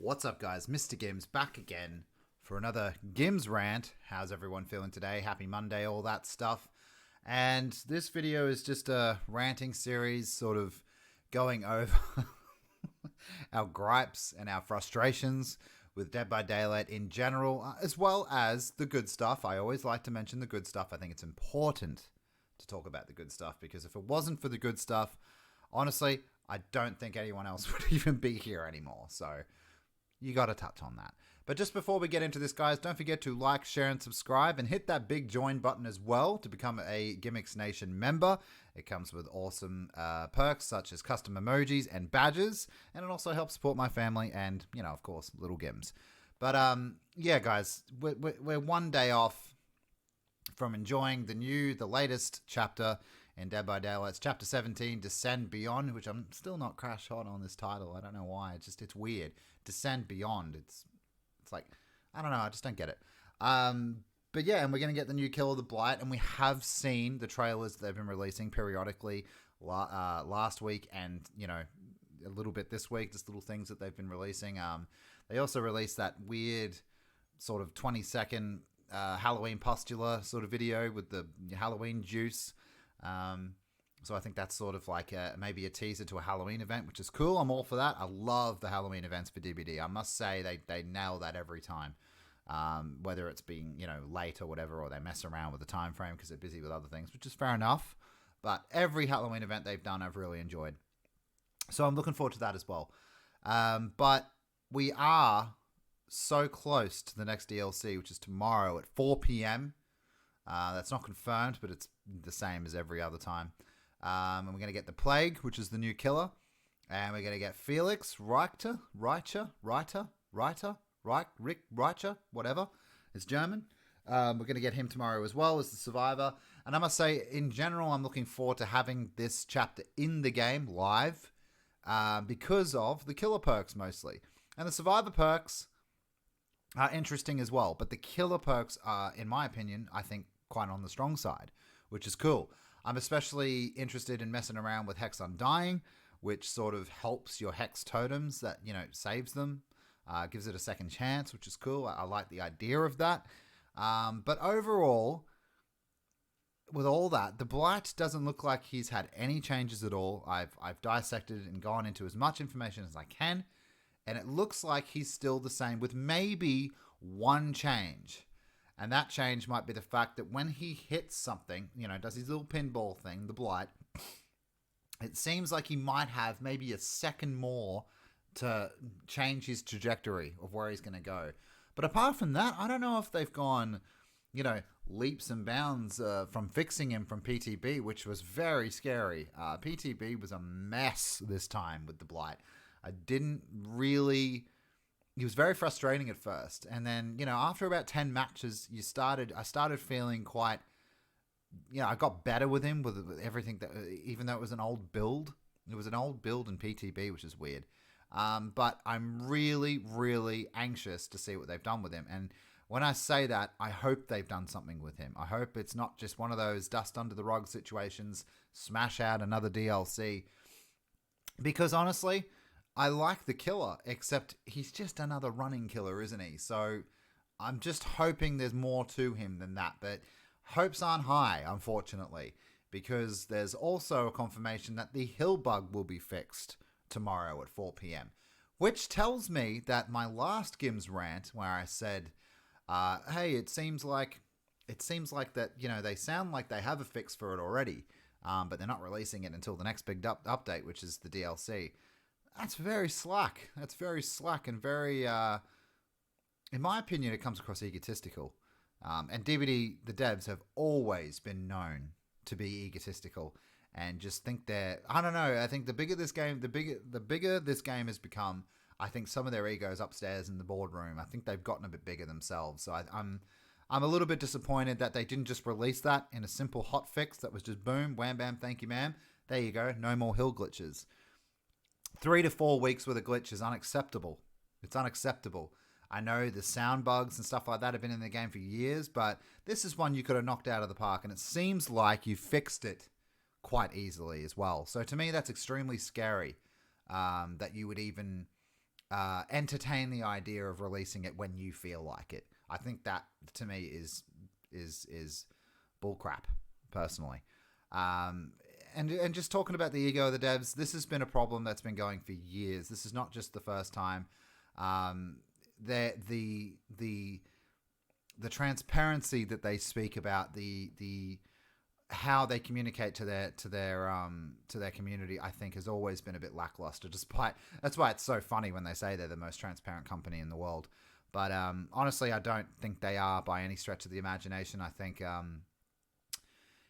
What's up, guys? Mr. Gimms back again for another GimmsRant. How's everyone feeling today? Happy Monday, all that stuff. And this video is just a ranting series, sort of going over our gripes and our frustrations with Dead by Daylight in general, as well as the good stuff. I always like to mention the good stuff. I think it's important to talk about the good stuff, because if it wasn't for the good stuff, honestly, I don't think anyone else would even be here anymore. So you got to touch on that. But just before we get into this, guys, don't forget to like, share, and subscribe, and hit that big join button as well to become a GimmicksNation member. It comes with awesome perks such as custom emojis and badges, and it also helps support my family and, you know, of course, little Gimms. But yeah, guys, we're one day off from enjoying the latest chapter in Dead by Daylight. It's Chapter 17, Descend Beyond, which I'm still not crash hot on this title. I don't know why. It's weird. Descend Beyond. It's like, I don't know. I just don't get it. But yeah, and we're going to get the new Kill of the Blight, and we have seen the trailers they've been releasing periodically last week and, you know, a little bit this week, just little things that they've been releasing. They also released that weird sort of 20-second Halloween postula sort of video with the Halloween juice. So I think that's sort of like maybe a teaser to a Halloween event, which is cool. I'm all for that. I love the Halloween events for DBD. I must say they nail that every time. Whether it's being, you know, late or whatever, or they mess around with the time frame because they're busy with other things, which is fair enough. But every Halloween event they've done, I've really enjoyed. So I'm looking forward to that as well. But we are so close to the next DLC, which is tomorrow at 4 p.m. That's not confirmed, but it's the same as every other time. And we're going to get the Plague, which is the new killer. And we're going to get Felix Reicher, whatever. It's German. We're going to get him tomorrow as well as the Survivor. And I must say, in general, I'm looking forward to having this chapter in the game live because of the killer perks mostly. And the Survivor perks are interesting as well. But the killer perks are, in my opinion, I think, quite on the strong side, which is cool. I'm especially interested in messing around with Hex Undying, which sort of helps your Hex totems, that, you know, saves them, gives it a second chance, which is cool. I like the idea of that. But overall, with all that, the Blight doesn't look like he's had any changes at all. I've dissected it and gone into as much information as I can, and it looks like he's still the same, with maybe one change. And that change might be the fact that when he hits something, you know, does his little pinball thing, the Blight, it seems like he might have maybe a second more to change his trajectory of where he's going to go. But apart from that, I don't know if they've gone, you know, leaps and bounds from fixing him from PTB, which was very scary. PTB was a mess this time with the Blight. I didn't really... He was very frustrating at first, and then, you know, after about 10 matches, I started feeling quite, you know, I got better with him with everything, that, even though it was an old build. It was an old build in PTB, which is weird. But I'm really, really anxious to see what they've done with him. And when I say that, I hope they've done something with him. I hope it's not just one of those dust under the rug situations, smash out another DLC. Because honestly, I like the killer, except he's just another running killer, isn't he? So I'm just hoping there's more to him than that. But hopes aren't high, unfortunately, because there's also a confirmation that the hill bug will be fixed tomorrow at 4 p.m., which tells me that my last Gimms rant, where I said, hey, it seems like that, you know, they sound like they have a fix for it already, but they're not releasing it until the next big update, which is the DLC. That's very slack. That's very slack and very, in my opinion, it comes across egotistical. And DVD, the devs have always been known to be egotistical and just think I don't know. I think the bigger this game has become, I think some of their egos upstairs in the boardroom, I think they've gotten a bit bigger themselves. So I'm a little bit disappointed that they didn't just release that in a simple hot fix that was just boom, wham, bam, thank you, ma'am. There you go. No more hill glitches. 3 to 4 weeks with a glitch is unacceptable. It's unacceptable. I know the sound bugs and stuff like that have been in the game for years, but this is one you could have knocked out of the park, and it seems like you fixed it quite easily as well. So to me, that's extremely scary, that you would even entertain the idea of releasing it when you feel like it. I think that, to me, is bullcrap, personally. And just talking about the ego of the devs, this has been a problem that's been going for years. This is not just the first time. The transparency that they speak about, the how they communicate to their community, I think, has always been a bit lackluster. That's why it's so funny when they say they're the most transparent company in the world. But honestly, I don't think they are by any stretch of the imagination. I think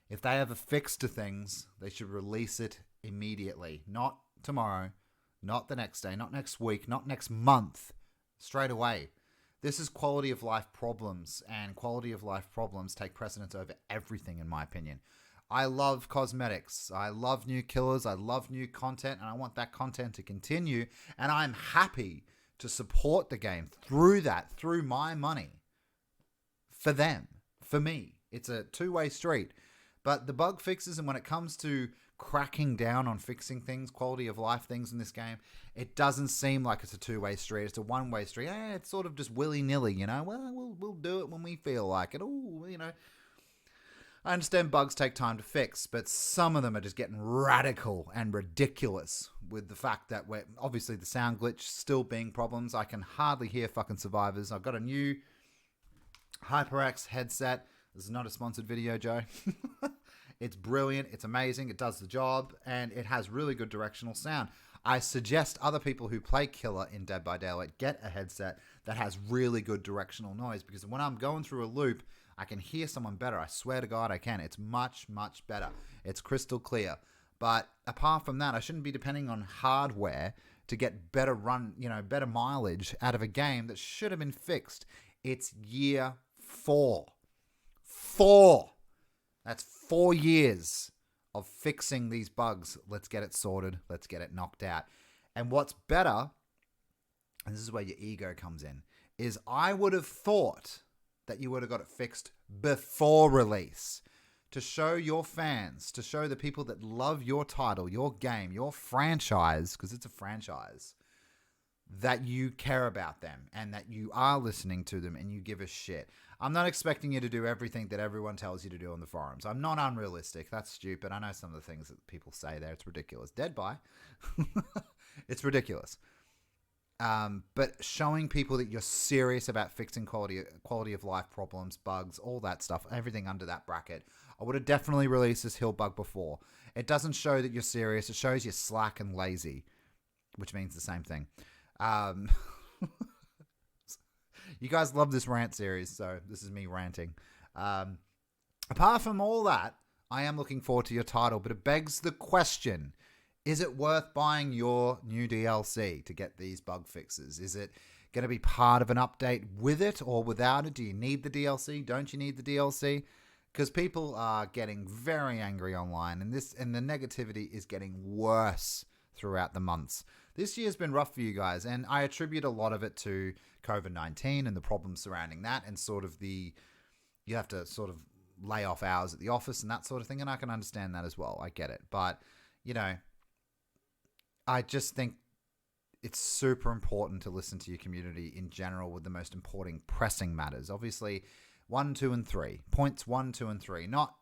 if they have a fix to things, they should release it immediately. Not tomorrow, not the next day, not next week, not next month. Straight away. This is quality of life problems, and quality of life problems take precedence over everything, in my opinion. I love cosmetics. I love new killers. I love new content, and I want that content to continue. And I'm happy to support the game through my money. For them, for me. It's a two-way street. But the bug fixes, and when it comes to cracking down on fixing things, quality of life things in this game, it doesn't seem like it's a two-way street. It's a one-way street. It's sort of just willy-nilly, you know. Well, we'll do it when we feel like it. Oh, you know. I understand bugs take time to fix, but some of them are just getting radical and ridiculous with the fact that we're obviously the sound glitch still being problems. I can hardly hear fucking survivors. I've got a new HyperX headset. This is not a sponsored video, Joe. It's brilliant. It's amazing. It does the job, and it has really good directional sound. I suggest other people who play Killer in Dead by Daylight get a headset that has really good directional noise, because when I'm going through a loop, I can hear someone better. I swear to God I can. It's much, much better. It's crystal clear. But apart from that, I shouldn't be depending on hardware to get better better mileage out of a game that should have been fixed. It's year 4. 4! That's 4 years of fixing these bugs. Let's get it sorted. Let's get it knocked out. And what's better, and this is where your ego comes in, is I would have thought that you would have got it fixed before release, to show your fans, to show the people that love your title, your game, your franchise, because it's a franchise, that you care about them and that you are listening to them and you give a shit. I'm not expecting you to do everything that everyone tells you to do on the forums. I'm not unrealistic. That's stupid. I know some of the things that people say there. It's ridiculous. Dead by. It's ridiculous. But showing people that you're serious about fixing quality of life problems, bugs, all that stuff, everything under that bracket. I would have definitely released this hill bug before. It doesn't show that you're serious. It shows you're slack and lazy, which means the same thing. You guys love this rant series, so this is me ranting. Apart from all that, I am looking forward to your title, but it begs the question, is it worth buying your new DLC to get these bug fixes? Is it going to be part of an update with it or without it? Do you need the DLC? Don't you need the DLC? Because people are getting very angry online, and the negativity is getting worse throughout the months. This year's been rough for you guys, and I attribute a lot of it to COVID-19 and the problems surrounding that, and sort of you have to sort of lay off hours at the office and that sort of thing, and I can understand that as well. I get it. But, you know, I just think it's super important to listen to your community in general with the most important pressing matters. Obviously, 1, 2, and 3. Points 1, 2, and 3. Not,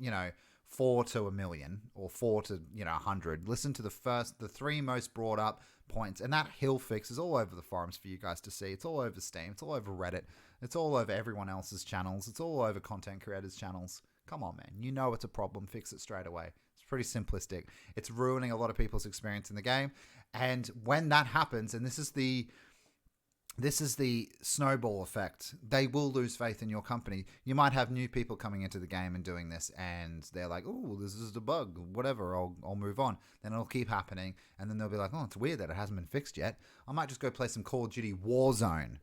4 to 1,000,000 or 4 to 100. Listen to the 3 most brought up points, and that hill fix is all over the forums for you guys to see. It's all over Steam. It's all over Reddit. It's all over everyone else's channels. It's all over content creators' channels. Come on, man. You know it's a problem. Fix it straight away. It's pretty simplistic. It's ruining a lot of people's experience in the game. And when that happens, and this is the snowball effect, they will lose faith in your company. You might have new people coming into the game and doing this, and they're like, oh, this is a bug, whatever, I'll move on. Then it'll keep happening, and then they'll be like, oh, it's weird that it hasn't been fixed yet. I might just go play some Call of Duty Warzone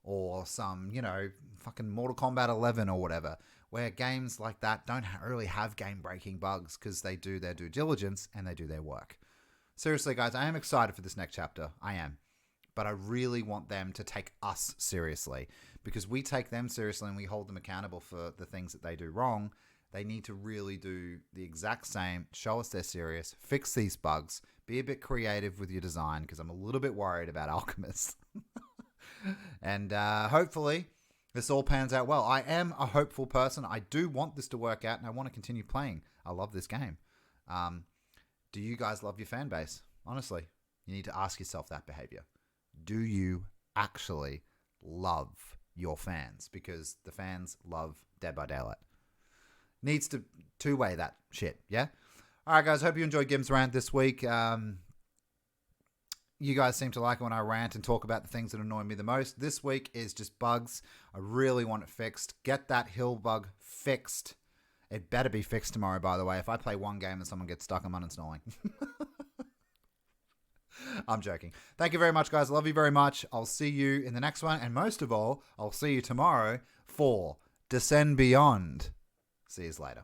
or some, fucking Mortal Kombat 11 or whatever, where games like that don't really have game-breaking bugs because they do their due diligence and they do their work. Seriously, guys, I am excited for this next chapter. I am. But I really want them to take us seriously, because we take them seriously and we hold them accountable for the things that they do wrong. They need to really do the exact same, show us they're serious, fix these bugs, be a bit creative with your design, because I'm a little bit worried about Alchemist. And hopefully this all pans out well. I am a hopeful person. I do want this to work out, and I want to continue playing. I love this game. Do you guys love your fan base? Honestly, you need to ask yourself that behavior. Do you actually love your fans? Because the fans love Dead by Daylight. Needs to two-way that shit, yeah? All right, guys, hope you enjoyed GimmsRant this week. You guys seem to like it when I rant and talk about the things that annoy me the most. This week is just bugs. I really want it fixed. Get that hill bug fixed. It better be fixed tomorrow, by the way. If I play one game and someone gets stuck, I'm uninstalling. I'm joking. Thank you very much, guys. Love you very much. I'll see you in the next one. And most of all, I'll see you tomorrow for Descend Beyond. See you later.